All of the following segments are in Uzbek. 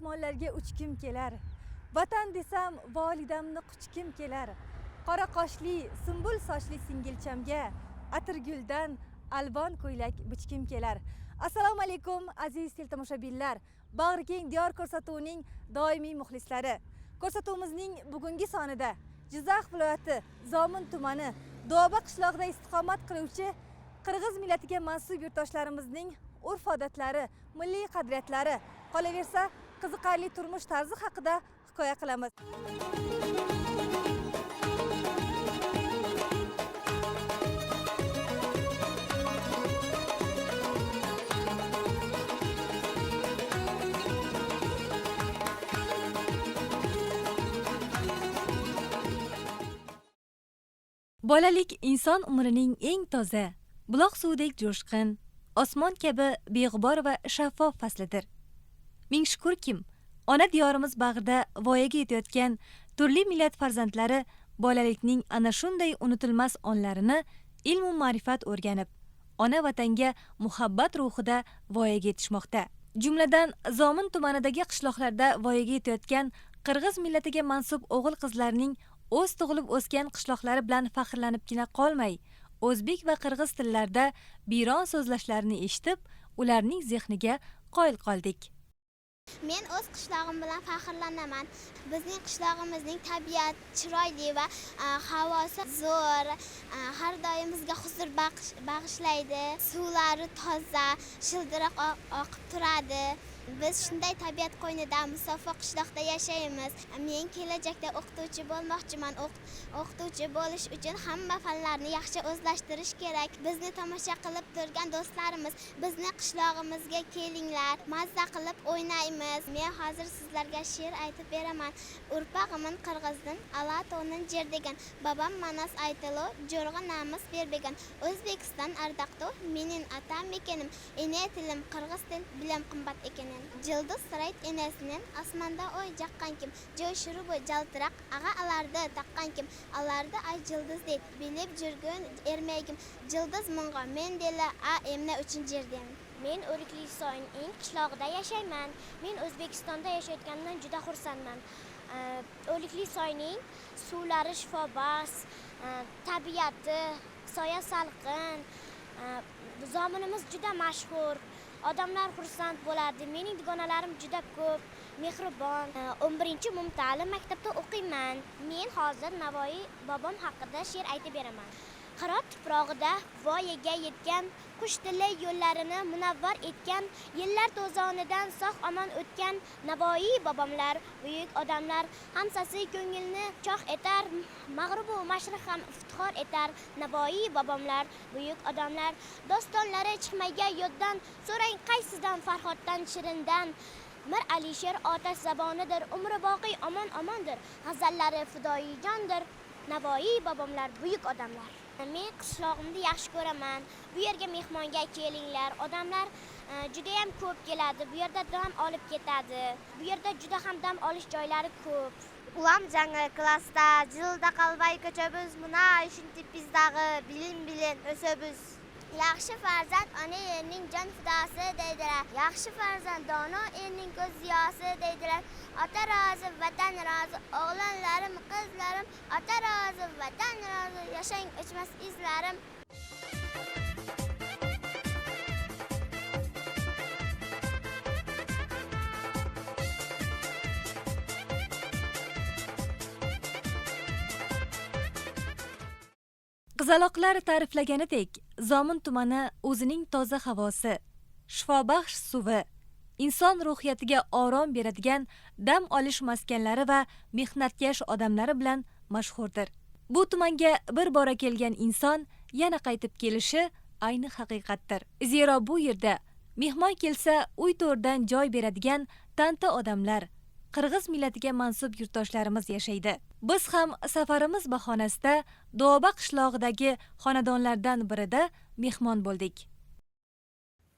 osmonlarga uchkim kelar. Vatan desam volidamni quchkim kelar. Qora qoshli, sumbul sochli singilchamga atirguldan alvon ko'ylak bichkim kelar. Assalomu alaykum aziz teletomoshabinlar. Bag'rikeng diyor ko'rsatuvining doimiy muxlislari. Ko'rsatuvimizning bugungi sonida Jizzax viloyati Zomin tumani Do'ba qishlog'ida istiqomat qiluvchi qirg'iz millatiga mansub yurtdoshlarimizning urf-odatlari, milliy qadriyatlari, qolaversa qiziqarli turmush tarzi haqida hikoya qilamiz. Bolalik inson umrining eng toza, buloq suvdek jo'shqin, osmon kabi beg'ubor va shaffof faslidir. Ming shukurkim, ona diyorimiz bag'rida voyaga yetayotgan turli millat farzandlari bolalikning ana shunday unutilmas onlarini ilm va ma'rifat o'rganib, ona vatanga muhabbat ruhida voyaga yetishmoqda. Jumladan, Zomin tumanidagi qishloqlarda voyaga yetayotgan qirg'iz millatiga mansub o'g'il-qizlarning o'z tug'ilib o'sgan qishloqlari bilan faxrlanibgina qolmay, o'zbek va qirg'iz tillarida biyron so'zlashlarini eshitib, ularning zehniga qoyil qoldik. Men o'z qishlog'im bilan faxrlanaman. Bizning qishlog'imizning tabiat chiroyli va havosi zo'r, har doim bizga huzur bag'ishlaydi. Suvlari toza, shildiroq oqib turadi. Biz shunday tabiat qo'ynida musofir qishloqda yashaymiz. Men kelajakda o'qituvchi bo'lmoqchiman. O'qituvchi bo'lish uchun hamma fanlarni yaxshi o'zlashtirish kerak. Bizni tomosha qilib turgan do'stlarimiz, bizni qishlog'imizga kelinglar, mazza qilib o'ynaymiz. Men hozir sizlarga she'r aytib beraman. Urpag'imin qirg'izdin, ala to'nin jer degan. Babam manas aytilo, jo'rg'a namus berbegan. O'zbekiston ardaqto, mening atam ekenim. Ene tilim qirg'iz til, bilim qimmat ekenim. Jildiz sirayt enasining osmonda oy jaqqan kim, joy shurubi jaltiraq ag'a alarda taqqan kim, alarda ay jildiz deyt, bilib jurgun ermagim, jildiz munga men dela a emna uchun jerdim. Men O'rikli soyning qishlog'ida yashayman. Men O'zbekistonda yashayotganimdan juda xursandman. O'rikli soyning suvlari shifobaxsh, tabiati soya salqin, zominimiz juda mashhur. Odamlar xursand bo'ladi. Mening dugonalarim juda ko'p, mehribon. 11-umumta'lim maktabda o'qiyman. Men hozir Navoiy bobom haqida she'r aytib beraman. Qirot tuprog'ida voyaga yetgan, qush tili yo'llarini munavvar etgan, yillar to'zonidan sog' omon o'tgan Navoiy bobomlar, buyuk odamlar, hamsasi ko'ngilni choq etar, mag'rib va mashriq ham iftixor etar. Navoiy bobomlar, buyuk odamlar, dostonlari chiqmagan yoddan, so'rang qaysidan Farhoddan, Shirindan. Mir Alisher otash zabonidir, umri boqiy omon-omondir, g'azallari fidoyijondir. Navoiy bobomlar, buyuk odamlar. Men qishlog'imni yaxshi ko'raman. Bu yerga mehmonga kelinglar. Odamlar juda ham ko'p keladi. Bu yerda dam olib ketadi. Bu yerda juda ham dam olish joylari ko'p. Ulam жаңы klassda jilda qalbay ko'chamiz, muna ishni bizdagi bilim o'samiz. Yaxshi farzand ona yerning jon fidosi deydilar. Yaxshi farzand dono erning ko'z ziyosi deydilar. Ota rozi, vatan rozi, o'g'lonlarim, qizlarim, ota rozi, vatan rozi, yashang o'chmas izlarim. Qizaloqlar ta'riflaganidek, Zomin tumani o'zining toza havosi, shifobaxsh suvi, inson ruhiyatiga orom beradigan dam olish maskanlari va mehnatkash odamlari bilan mashhurdir. Bu tumanga bir bora kelgan inson yana qaytib kelishi ayni haqiqatdir. Zero bu yerda mehmon kelsa uy to'rdan joy beradigan tanta odamlar, qirg'iz millatiga mansub yurtdoshlarimiz yashaydi. Biz ham safarimiz bahonasida Do'ba qishlog'idagi xonadonlardan birida mehmon bo'ldik.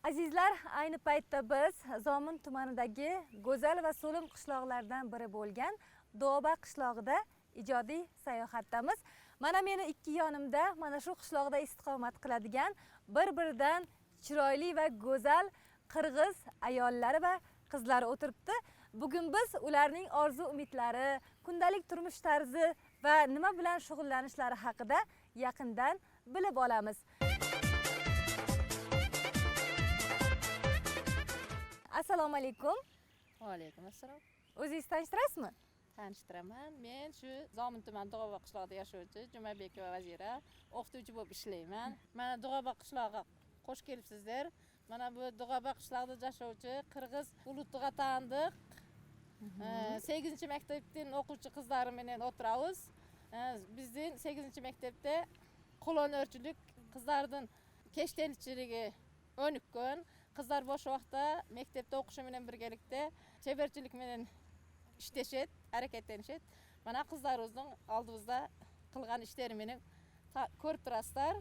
Azizlar, ayni paytda biz Zomin tumanidagi go'zal va so'lim qishloqlardan biri bo'lgan Do'ba qishlog'ida ijodiy sayohatdamiz. Mana meni ikki yonimda mana shu qishloqda istiqomat qiladigan bir-biridan chiroyli va go'zal qirg'iz ayollari va qizlari o'tiribdi. Bugun biz ularning orzu-umidlari, kundalik turmush tarzi va nima bilan shug'ullanishlari haqida yaqindan bilib olamiz. Assalomu alaykum. Va alaykum assalom. O'zingizni tanishtirasizmi? Tanishtiraman. Men shu Zomin tuman Dug'oba qishlog'ida yashovchi Jumaybekova Vazira, o'qituvchi bo'lib ishlayman. Mana Dug'oba qishlog'iga xush kelibsizlar. Mana bu Dug'oba qishlog'ida yashovchi qirg'iz ulutiga tandiq 8-maktabdan o'quvchi qizlarim bilan o'tiramiz. Bizning 8-maktabda qo'lonarchilik qizlardan kechtenchiligi 12 kun, qizlar bo'sh vaqtda maktabda o'qishi bilan birgalikda chebarchilik bilan ishlashadi, harakatlanishadi. Mana qizlarimizning oldimizda qilgan ishlari meni ko'rib turasizlar.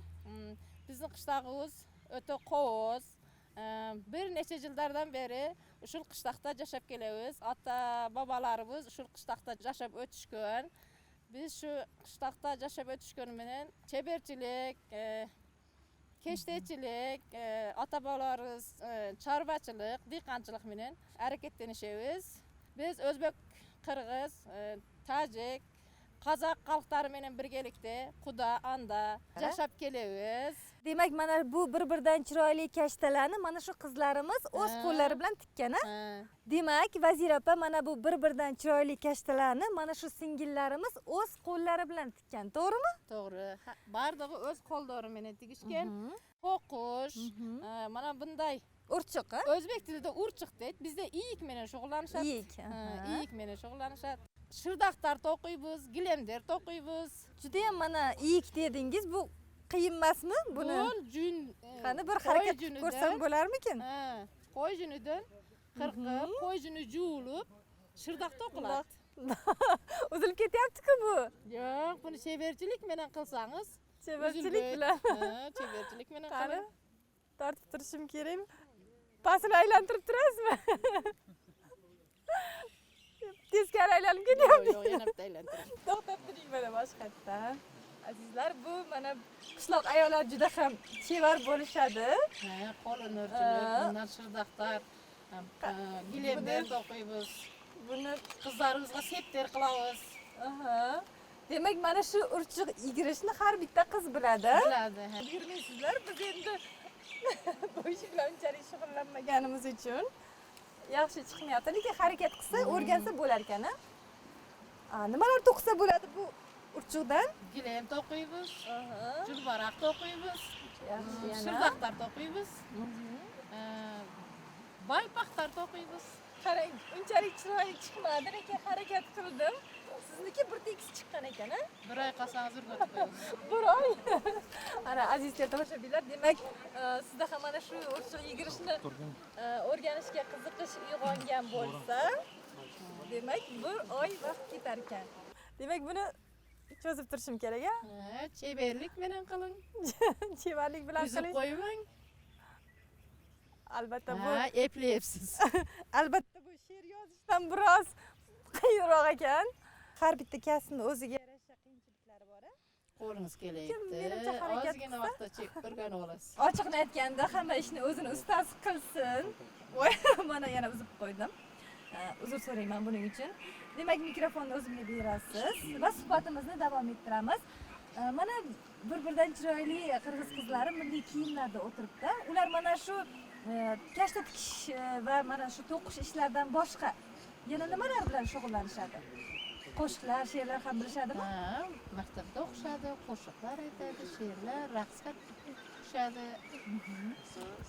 Bizning qishlog'imiz o'ta qo'z. Bir necha yillardan beri ushul qishloqda yashab kelamiz. Ota bobolarimiz ushul qishloqda yashab o'tishgan. Biz shu qishloqda yashab o'tishgan bilan chebarchilik, kechtachilik, ota bobolarimiz chorvachilik, dehqonchilik bilan harakatlanishamiz. Biz o'zbek, qirg'iz, tojik, qozoq xalqlari bilan birgalikda quda anda yashab kelamiz. Demak, mana bu bir-biridan chiroyli kashtalarni mana shu qizlarimiz o'z qo'llari bilan tikkan. Demak, Vazira opa, mana bu bir-biridan chiroyli kashtalarni mana shu singillarimiz o'z qo'llari bilan tikkan, to'g'rimi? To'g'ri. Bardog'i o'z qo'llari bilan tigishgan. Qo'qish, mana bunday Urchiq, o'zbek tilida urchiq deydi. Bizda iyik bilan shug'ullanishadi. Iyik bilan shug'ullanishadi. Shirdaqtar to'qiymiz, gilamdar to'qiymiz. Juda ham mana iyik dedingiz, bu qiyin emasmi buni? Jun. Qani bir harakat ko'rsam bo'larmikin? Qo'y junidan qirqib, qo'y juni juvilib, shirdaq to'qiladi. Uzilib ketyapti-ku bu. Yo'q, buni chebarchilik bilan qilsangiz, Chebarchilik bilan. Chebarchilik bilan Qani, qiling. tortib turishim kerakmi? Pasini aylantirib turasizmi? Teskari aylanib ketyapti. Yo'q, yana bitta aylantiring. To'xtab turing mana boshqatdan. Azizlar, bu mana qishloq ayollar juda ham chevar bo'lishadi. Qo'lonarchilik, bundan shirdaqtar, gilamdar to'qiymiz. Buni Qizlarimizga septer qilamiz. Demak, mana shu urchiq yigirishni har bitta qiz biladi. Biladi. Yigirmaysizlar, biz endi bu ish bilan unchalik shug'ullanmaganimiz uchun yaxshi chiqmayapti, lekin harakat qilsa, o'rgansa bo'lar ekan. Nimalar to'qisa bo'ladi bu urchiqdan? Gilam to'qiymiz, julbaroq to'qiymiz, Yaxshi yana. shirdaqtar to'qiymiz, baypaxtar to'qiymiz. Qarang, unchalik chiroyli chiqmadi, lekin harakat qildim. Sizniki bir tekis chiqqan ekan, a? Bir oy qolsangiz o'rgatib qo'yamiz. Bir oy. Ana aziz tomoshabinlar, demak, sizda ham mana shu urchiq yigirishni o'rganishga qiziqish uyg'ongan bo'lsa, demak, bir oy vaqt ketar ekan. Demak, buni cho'zib turishim kerak, a? Chebarlik bilan qiling. Chevarlik bilan Yuzib qiling. qo'ymang. Albatta bu Eplayapsiz. albatta bu she'r yozishdan biroz qiyinroq ekan. Har bitta kasbning o'ziga yarasha qiyinchiliklari bor-a? Qo'lingiz Menimcha kelayapti. harakat Ozgina vaqtda chekib o'rganib olasiz. Ochiqni aytganda hamma ishni o'zini ustasi qilsin. Voy, mana yana uzib qo'ydim. Uzr so'rayman buning uchun. Demak, mikrofonni o'zimga berasiz va suhbatimizni davom ettiramiz. Mana bir-biridan chiroyli qirg'iz qizlari milliy kiyimlarda o'tiribdi. Ular mana shu kashta tikish va mana shu to'qish ishlaridan boshqa yana nimalar bilan shug'ullanishadi? Qo'shiqlar, she'rlar ham bilishadimi? Maktabda o'qishadi, qo'shiqlar aytadi, she'rlar, raqsga tushadi.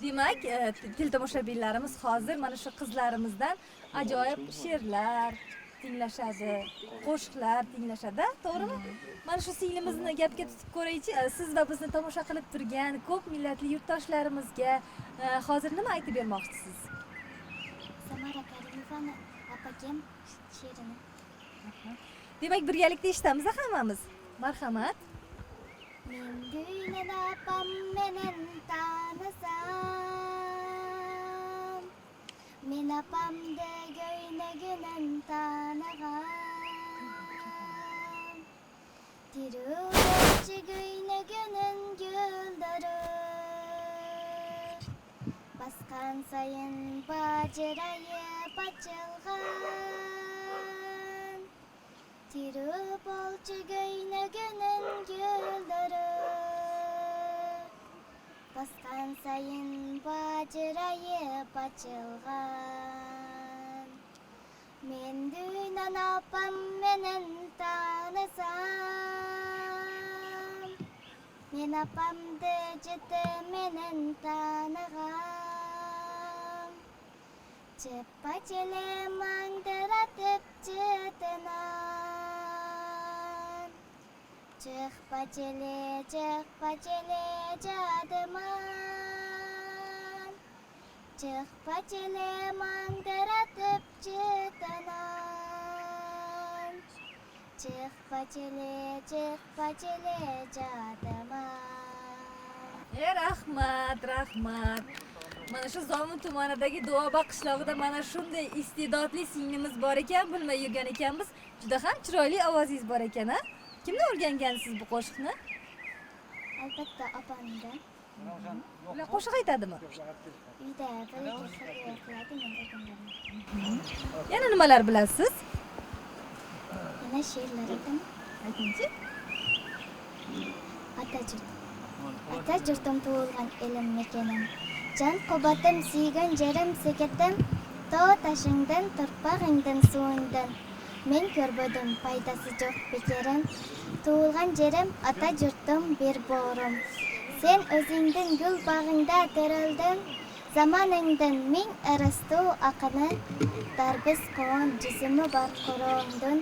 Demak, tomoshabinlarimiz hozir mana shu qizlarimizdan ajoyib she'rlar tinglashadi, qo'shiqlar tinglashadi, to'g'rimi? Mana shu singlimizni gapga tutib ko'raychi. Siz va bizni tomosha qilib turgan ko'p millatli yurtdoshlarimizga hozir nima aytib bermoqchisiz? Samara Karimovani apagim she'rini. Demak, birgalikda eshitamiz hammamiz. Marhamat. Men Guynan apam menen tanısam, men apamda Guynagunan tanıgam. Tiruvchi Guynagunan güldürü, başka bosgan sayin bajrayib açılgan tirib olchi göyneginin gülleri bosgan sayin bajrayib açılgan men dünan apam menen tanısam men apamdı jete menen tanıgam Çeppa çele mangdıratıp çıtınan Çıkpa çele cadıman Çıkpa çele mangdıratıp çıtınan Çıkpa çele cadıman Rahmat. Mana shu Zomin tumanidagi Duoba qishlog'ida mana shunday iste'dodli singlimiz bor ekan, bilmay yurgan ekanmiz. Juda ham chiroyli ovozingiz bor ekan, ha? Kimdan o'rgangansiz bu qo'shiqni? Albatta opamdan. Ular qo'shiq aytadimi? Uyda birga qiladi, men o'rgandim. Yana nimalar bilasiz? Yana she'rlar aytaman. Aytingchi. Ata jurtim tug'ilgan elim mekanim. Jon qubbatim suygan jerim seketim. Tog' tashingdan, torpog'ingdan, suvingdan. Men ko'rmadim foydasi yo'q bekerim. Tug'ilgan jerim, ata jurtim bir borim. Sen o'zingdan gul bog'ingda terildin. Zamoningdan ming arastu aqini. Darbiz qovon jismi bor qo'rongdan.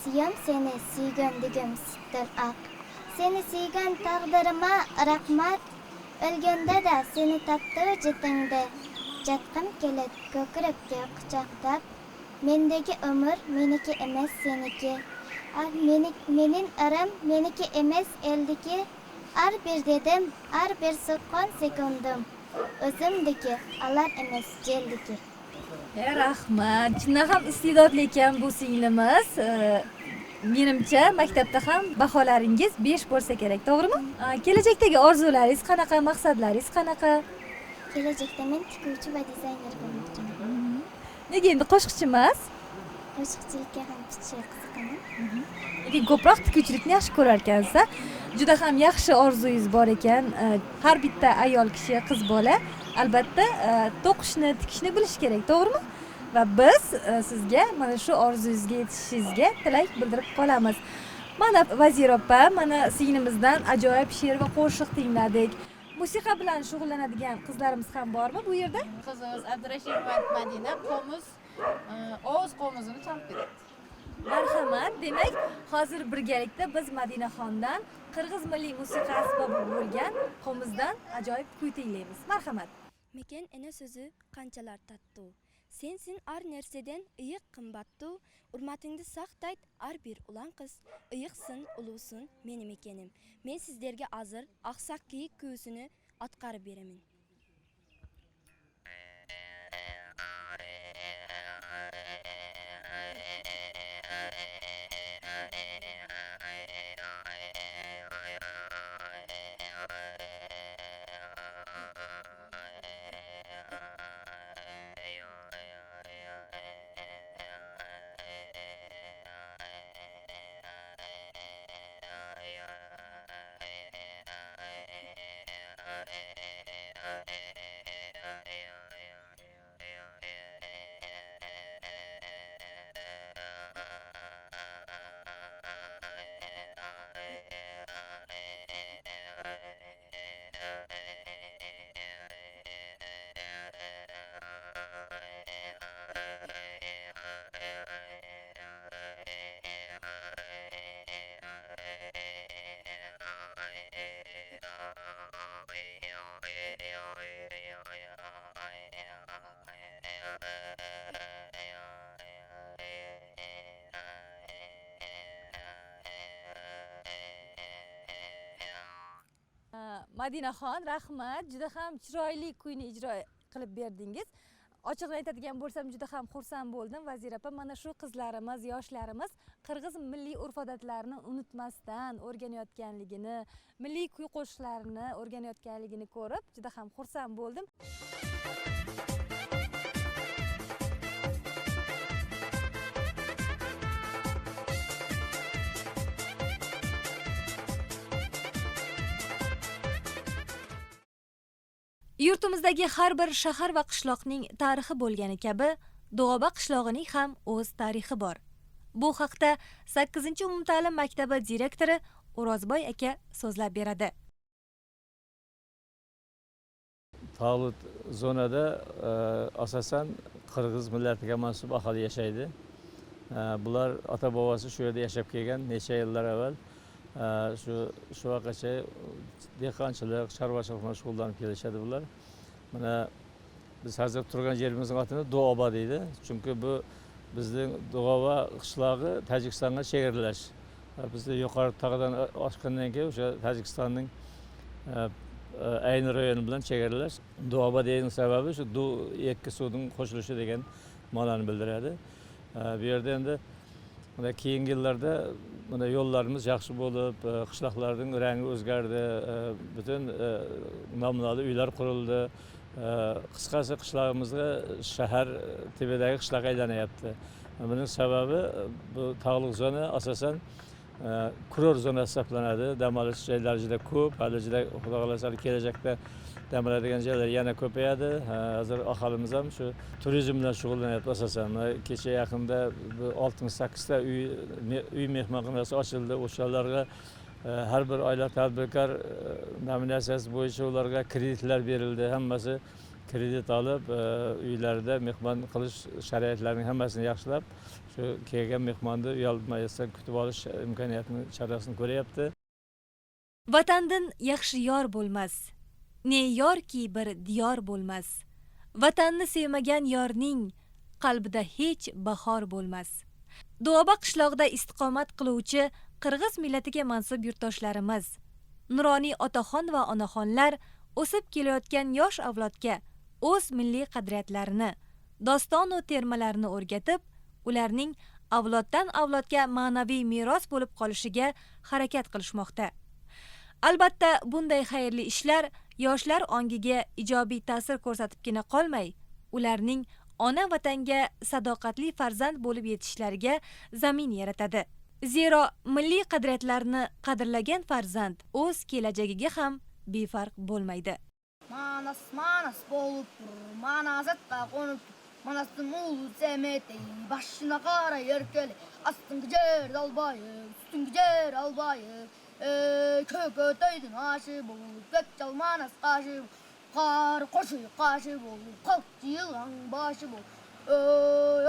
Siyam seni suygandigim sittir aq. Seni suygan taqdirima rahmat. O'lganda da seni tatdi jitingda. Jatqim kelib ko'krakka quchoqlab. Mendagi umr meniki emas seniki. Mening aram meniki emas eldiki. Har bir dedim, har bir so'qqan sekundim. O'zimdiki, alar emas jeldiki. Rahmat. Chindan ham iste'dodli ekan bu singlimiz. Menimcha maktabda ham baholaringiz 5 bo'lsa kerak, to'g'rimi? Kelajakdagi orzularingiz qanaqa, maqsadlaringiz qanaqa? Kelajakda men tikuvchi va dizayner bo'lmoqchiman. Nega endi qo'shiqchi emas? Qo'shiqchilikka ham picha qiziqaman. Lekin ko'proq tikuvchilikni yaxshi ko'rar ekansiz. Juda ham yaxshi orzungiz bor ekan. Har bitta ayol kishi, qiz bola albatta to'qishni, tikishni bilish kerak, to'g'rimi? Va biz sizga mana shu orzungizga yetishingizga tilak bildirib qolamiz. Mana Vazira opa, mana singlimizdan ajoyib she'r va qo'shiq tingladik. Musiqa bilan shug'ullanadigan qizlarimiz ham bormi bu yerda? Qizimiz Abdurashidova Madina Qo'muz Ovoz qo'muzini chalib beradi. Marhamat. Demak, hozir birgalikda biz Madinaxondan Qirg'iz milliy musiqa asbobi bo'lgan Qo'muzdan ajoyib kuy tinglaymiz. Marhamat. Meken ene sözü qanchalar tattu. Sensin ar nerseden ıyık qimbattu. Urmatingni saqtayt ar bir ulan qiz. Iyıqsin, ulusun menim ekenim. Men sizlarga azir aqsaq kiyik kuysini atqarib beraman. Madinaxon, rahmat. Juda ham chiroyli kuyni ijro qilib berdingiz. Ochiqni aytadigan bo'lsam, juda ham xursand bo'ldim Vazira opa. Mana shu qizlarimiz, yoshlarimiz qirg'iz milliy urf-odatlarini unutmasdan o'rganayotganligini, milliy kuy-qo'shiqlarini o'rganayotganligini ko'rib, juda ham xursand bo'ldim. Yurtimizdagi har bir shahar va qishloqning tarixi bo'lgani kabi, Do'g'oba qishlog'ining ham o'z tarixi bor. Bu haqda 8-umumta'lim maktabi direktori O'rozboy aka so'zlab beradi. Tog'li zonada asosan qirg'iz millatiga mansub aholi yashaydi. Bular ota-bobosi shu yerda yashab kelgan necha yillar avval. Shu vaqtgacha dehqonchilik, chorvachilik bilan shug'ullanib kelishadi bular. Mana biz hozir turgan yerimizning otini Do'g'oba deydi. Chunki bu bizning Do'g'oba qishlog'i Tojikistonga chegaralash. Bizda yuqori tog'dan oshgandan keyin o'sha Tojikistonning ayni rayoni bilan chegaralash. Do'g'oba degan sababi shu ikki suvning qo'shilishi degan ma'noni bildiradi. Bu yerda endi keyingi yillarda mana yo'llarimiz yaxshi bo'lib, qishloqlarning rangi o'zgardi, butun namunali uylar qurildi. Qisqasi qishlog'imizga shahar tepedagi qishloq aylanyapti. Buning sababi bu tog'liq zona asosan kurort zonasi hisoblanadi. Dam olish joylari juda ko'p. Hali juda xudo xolasa kelajakda dam oladigan joylar yana ko'payadi. Hozir aholimiz ham shu turizm bilan shug'ullanyapti asosan. Kecha yaqinda 68 ta uy mehmonxonasi ochildi. O'shalarga har bir oila tadbirkor nominatsiyasi bo'yicha ularga kreditlar berildi. Hammasi kredit olib, uylarida mehmon qilish sharoitlarining hammasini yaxshilab, shu kelgan mehmonni uyalmasdan kutib olish imkoniyatini chorasini ko'ryapti. Vatandan yaxshi yor bo'lmas. Ne yorki bir diyor bo'lmas. Vatanni sevmagan yorning qalbida hech bahor bo'lmas. Do'g'oba qishlog'ida istiqomat qiluvchi qirg'iz millatiga mansub yurtdoshlarimiz, nuroniy otaxon va onaxonlar o'sib kelayotgan yosh avlodga o'z milliy qadriyatlarini, doston va termalarini o'rgatib, ularning avloddan avlodga ma'naviy meros bo'lib qolishiga harakat qilishmoqda. Albatta, bunday xayrli ishlar yoshlar ongiga ijobiy ta'sir ko'rsatibgina qolmay, ularning ona vatanga sadoqatli farzand bo'lib yetishishlariga zamin yaratadi. Zero milliy qadriyatlarni qadrlagan farzand o'z kelajagiga ham befarq bo'lmaydi. Manas bo'lib, manazatqa qo'nib, manasning ulu zemeti, başına qara yerkeli, astıngi jer dalbayı, üstüngi jer albayı, kökötöydün aşı bo'lib, gökçal manas qaşı, qar qo'shi qaşı bo'lib, qalq yılğan başı bo'lib,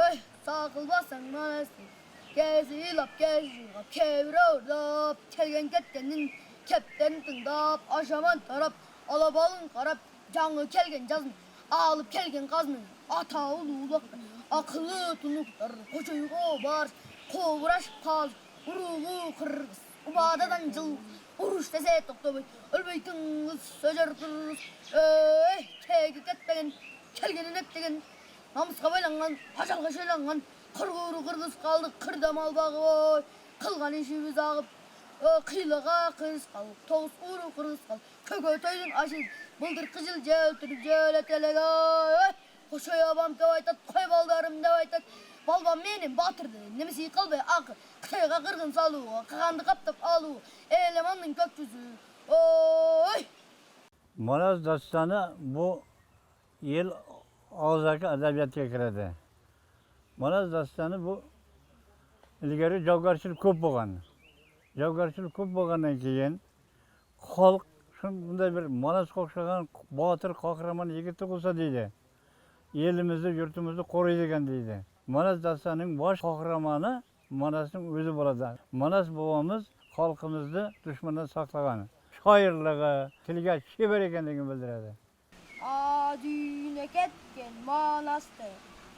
oy, saqılbasan manasni, gezilap, kevirördap, kelgen ketkenin, kepten tındap, aşaman tarap, alabalın qarab, canı kelgen жазын, alıp kelgen qazını, ata ululuk, akıllı tunuklar, koçuygo bar, kovraş pal, urulu kırgız, ubadadan jıl, uruş dese toktobay, ölbeytiniz, sözer kırgız, tegi ketpegen, kelgenin etdegen, namusqa baylangan, hajalga şeylangan, qırguru kırgız kaldı, kırdam albağı boy, kılgan işimiz ağıp, qiylaga qız qal, toğuz uru kırgız qal, kökötöydün aşız, buldur kızıl jöltürüp jöletelega, qo'shay obam deb aytadi, qo'y baldarim deb aytadi. Balbam menim batırdı, nemisi qilbay aqı, Xitoyga qirg'in saluvi, qig'anni qaptab aluvi, elemanning ko'kchuzi. Oy! Maraz dastani bu yil og'zaki adabiyotga kiradi. Maraz dastani bu ilgari javobgarchilik ko'p bo'lgan. Javobgarchilik ko'p bo'lgandan keyin xalq bunday bir Marazga o'xshagan botir qahramon yigiti bo'lsa deydi. Elimizni, yurtimizni qo'raydigan deydi. Maraz dastanining bosh qahramoni Marazning o'zi bo'ladi. Maraz bobomiz xalqimizni dushmandan saqlagan. Shoirligi, tilga shevar ekanligini bildiradi. Adine ketken manastı,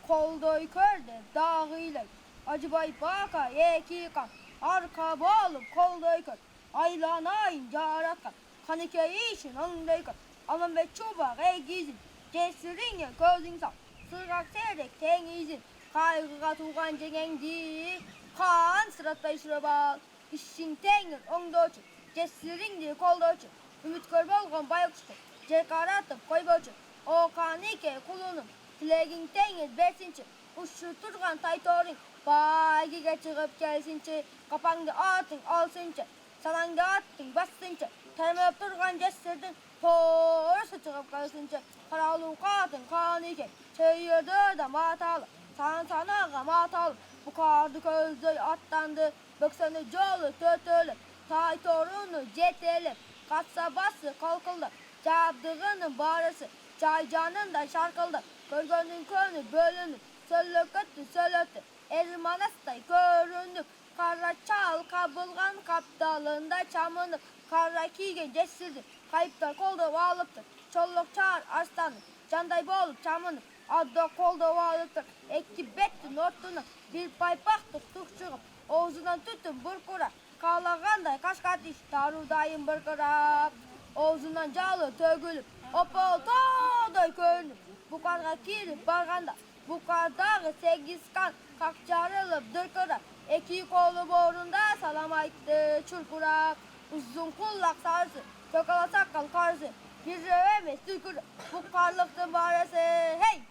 koldoy körde dağıyla, acıbay baka yekikan, arka bağlıp koldoy kör, aylanayın carakan, kanike işin ondaykan, aman ve çubak gizin, cesurine gözün sağ, Sırgak seyrek teң izin. Kaygıga tuğan cegendi. Kan sıratpay şurabal. İşin teңir oңdoçu. Cesiringdi koldoçu. Ümitkör bolgon baykuştu. Jerkara atıp koyboçu. O kanike kulunum. Tilegin teңir bersinçi. Uşu turgan taytoring. Baygiga çıgıp gelsinçi. Kapangda atın alsınçı. Sanangda attın bassınçı. Termep turgan cesirdin. Torsu çıgıp kalsınçı. Karalu katın kanike. Çeyirde de matalı. Sanaga matalı. Bu kardı közдөй attandı. Bökseni jolu tötölü. Taytorunu jeteli. Kasabası kalkıldı. Jabdığının barısı. Çaycanın da şarkıldı. Körgönün könü bölünü. Söllököttü sölöttü. Elmanastay göründü. Kara çal kabılgan kaptalında çamını. Kara kiygen cessildi. Kayıptar kolda bağlıptı. Çolluk çağır arslanı. Canday bolup çamını. Adda kolda bağlıptı. Ekti betti nortunu. Bir pay baktık tukçuğum. Oğuzundan tütün burkura. Kalağanday kaşkat iş. Tarudayım bırkırap. Oğuzundan calı tögülüp. Opol toğday köyünüp. Bu karga kirip barganda. Bu kardağı 8 kan. Kakçarılıp dırkıra. Eki kolu borunda salam ayttı çurkurak. Uzun kullak sarısı. Kökala sakal karısı. Bir rövemez tükürü. Bu karlıktın barası. Hey!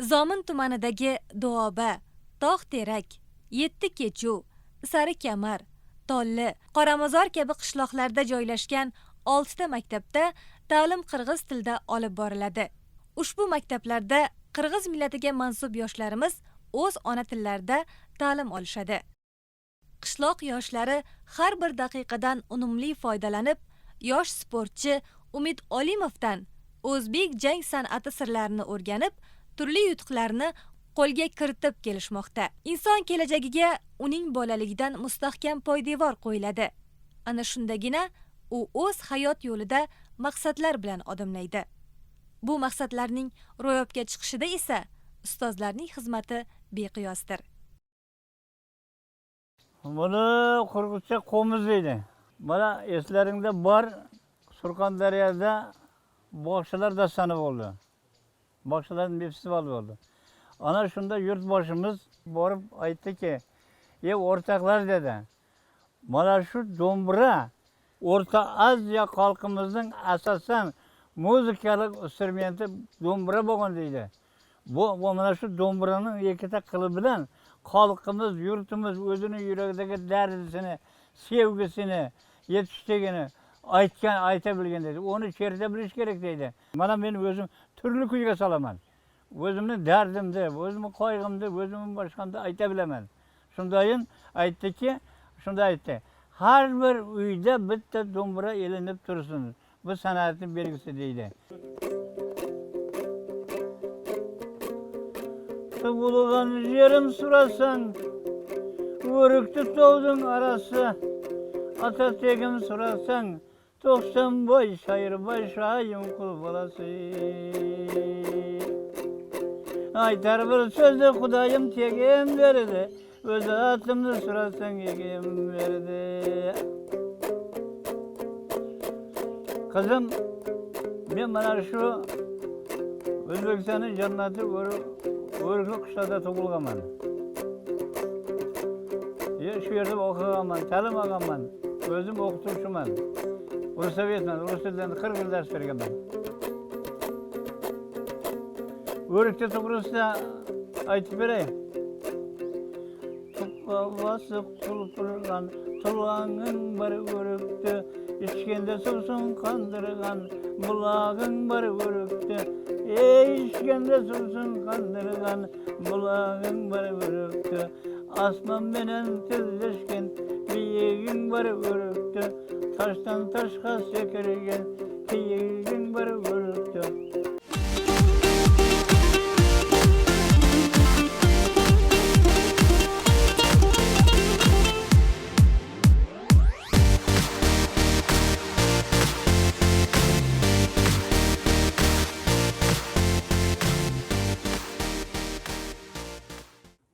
Zomin tumanidagi Duoba, Tog' Terak, Yetti Kechuv, Sarikamar, Tolli, Qoramozor kabi qishloqlarda joylashgan 6 ta maktabda ta'lim qirg'iz tilida olib boriladi. Ushbu maktablarda qirg'iz millatiga mansub yoshlarimiz o'z ona tillarida ta'lim olishadi. Qishloq yoshlari har bir daqiqadan unumli foydalanib, yosh sportchi Umid Olimovdan o'zbek jang san'ati sirlarini o'rganib, turli yutuqlarni qo'lga kiritib kelishmoqda. Inson kelajagiga uning bolaligidan mustahkam poydevor qo'yiladi. Ana shundagina u o'z hayot yo'lida maqsadlar bilan odimlaydi. Bu maqsadlarning ro'yobga chiqishida esa ustozlarning xizmati beqiyosdir. Buni Qurg'izcha qo'miz deydi. Mana eslaringda bor, Surxondaryoda bog'chalar dastani bo'ldi. Bog'chalarning festivali bo'ldi. Ana shunda yurtboshimiz borib aytdiki, o'rtoqlar dedi. Mana shu do'mbira O'rta Osiyo xalqimizning asosan muzikalik instrumenti do'mbira bo'lgan deydi. Bu mana shu do'mbiraning ikkita qili bilan xalqimiz, yurtimiz o'zining yuragidagi dardini, sevgisini, yetishligini ayta bilgan deydi. Onu cherta bilish kerak deydi. Mana men o'zim turli kuyga solaman. O'zimning dardimni, o'zimning qayg'imni, o'zimning boshqamda ayta bilaman. Shundayin aytdiki, shunda aytdi. Har bir uyda bitta do'mbira elinib tursin. Bu san'atning belgisi deydi. Tug'ilgan yerim surasan, o'rikti tovding arasi. Ata tegim surasan, 90 boy şair başayım kul balası. Aytar bir sözde Kudayım tegim verdi. Öz atımda surasan yegim verdi. Kızım, ben bana şu Özbekistan'ın cenneti Örüklü kışlada tug'ilganman. Şu yerde okuganman, ta'lim olganman. O'zim o'qituvchiman. Rusovetman, rus tilidan 40 yil dars berganman. O'rikcha to'g'risida aytib beray. Tuqqavasi qulqurgan, tulg'angin bir o'rikdi. İçkende suvsun kandırgan, bulağın bir o'rikdi. İçkende suvsun kandırgan, bulağın bir o'rikdi. Asman menen tizleşken, biyegin bir o'rikdi. Taştan taşqa sekirgen, kiyegin bir o'rikdi.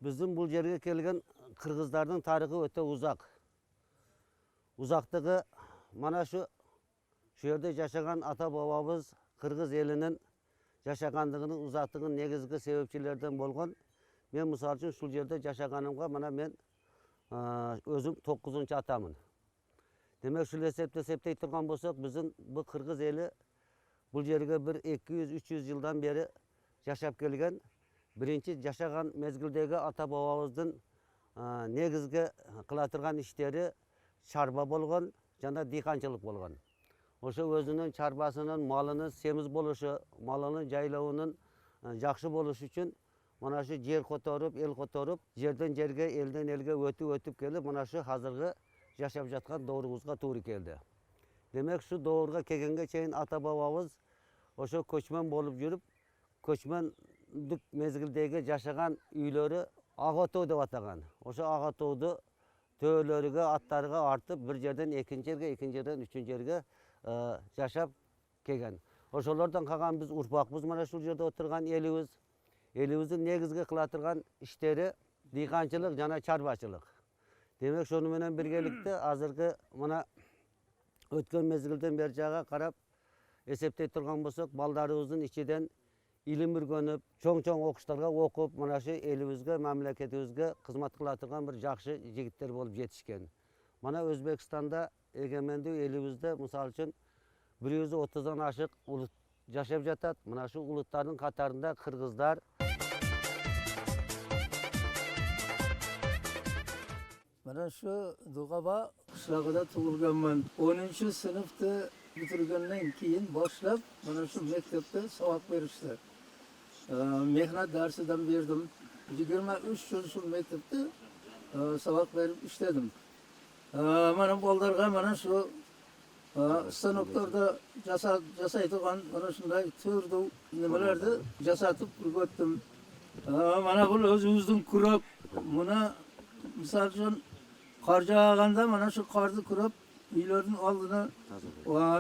Bizim bu yerge kelgen Kırgızlarning tarixi o'ta uzoq. Uzoqligi mana shu yerda yashagan ata bobamiz Kırgız elining yashaganligini uzoqligini negizgi sebepçilerden bo'lgan. Men misol uchun shu yerda yashaganimga mana men o'zim 9-atamın. Demek şu septey turgan bo'lsak, bizim bu Kırgız eli bu yerge bir 200-300 yıldan beri yaşap kelgen. Birinci yaşagan mezgildegi ata babamızın negizgi kılatırgan işleri çarba bolgan, jana dikançılık bolgan. Oşo özünün çarbasının, malının semiz boluşu, malının jaylauının jakşı boluşu üçün mana şu yer kotorup, el kotorup, yerden yerge, elden elge ötüp kelip, mana şu hazırgı yaşap жатқан doğrumuzga to'g'ri keldi. Demek şu doğruga kelgenge çeyin ata babamız oşo koçman bolup yürüp, koçmanlık mezgildegi yaşagan üyleri Ağatoğ dep atagan. Oşo Ağatoğdu töölörüge, atlarıga artıp bir yerden ikinci yerden üçüncü yerge yaşap kelgen. Oşolardan kalan biz urpakbız mana şu yerde oturgan elimiz. Elimizin negizgi kılatırgan işleri dikançılık, jana çarbaçılık. Demek şunu menen birgelikte azırgı mana ötken mezgilden beri jaga karap eseptey turgan bolsak, baldarыбыздын içiden ilim ürgönüp, çoң okuşlarga okup, mana şu elimizge, memleketibizge hizmet kılatırgan bir jakşı jigitler bolup jetişken. Mana Özbekistanda egemendүү elimizde misal üçün 130'dan aşık ulut yaşap jatat. Mana şu ulutların katarında Kırgızlar. Mana şu Dugaba qishlog'ida tug'ilganman. 10-sinfni bitirgandan keyin boshlab mana shu maktabda savob berishdi. Mehnat darsidan berdim. 23 yil shu maktabda savob berib ishladim. Mana bolalarga mana shu stanoklarda jasaydigan mana shunday turli nimalarni jasatib o'rgatdim. Mana bu o'zimizning kurab, buni misol uchun qor yağganda mana shu qorni kurab uylarning oldini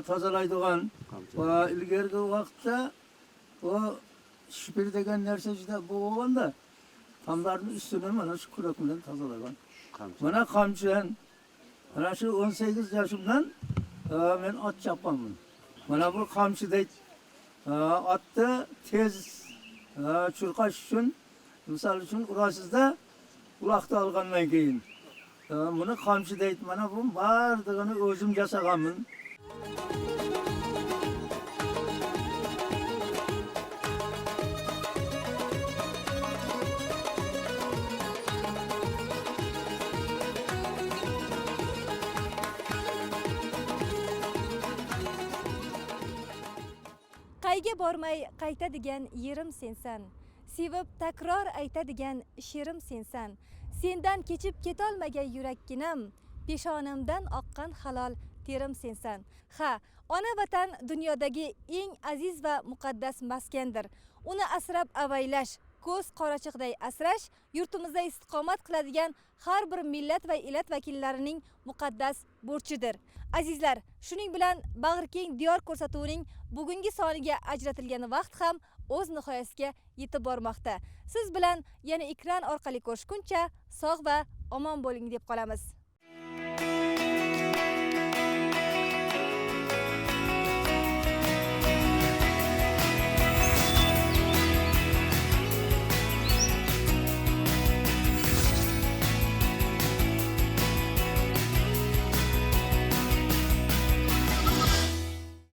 tozalaydigan va ilgargi vaqtda o shpir degan narsa juda bo'lganda tomlarning ustini mana shu kurak bilan tozalagan. Mana qamchidan mana shu 18 yoshimdan men ot chapaman. Mana bu qamchidek otni tez churqash uchun misol uchun urasizda uloqni olgandan keyin buni qamchi deydi. Mana bu barligini o'zim jasaganman. Qayga bormay qaytadigan yerim sensan. Sevib takror aytadigan she'rim sensan. Sendan kechib ketolmagan yurakkinam, peshonamdan oqqan halol terim sensan. Ha, ona vatan dunyodagi eng aziz va muqaddas maskandir. Uni asrab avaylash, ko'z qorachiqday asrash yurtimizda istiqomat qiladigan har bir millat va elat vakillarining muqaddas burchidir. Azizlar, shuning bilan bag'rikeng diyor ko'rsatuvining bugungi soniga ajratilgan vaqt ham o'z nihoyasiga yetib bormoqda. Siz bilan yana ekran orqali ko'rishguncha sog' va omon bo'ling deb qolamiz.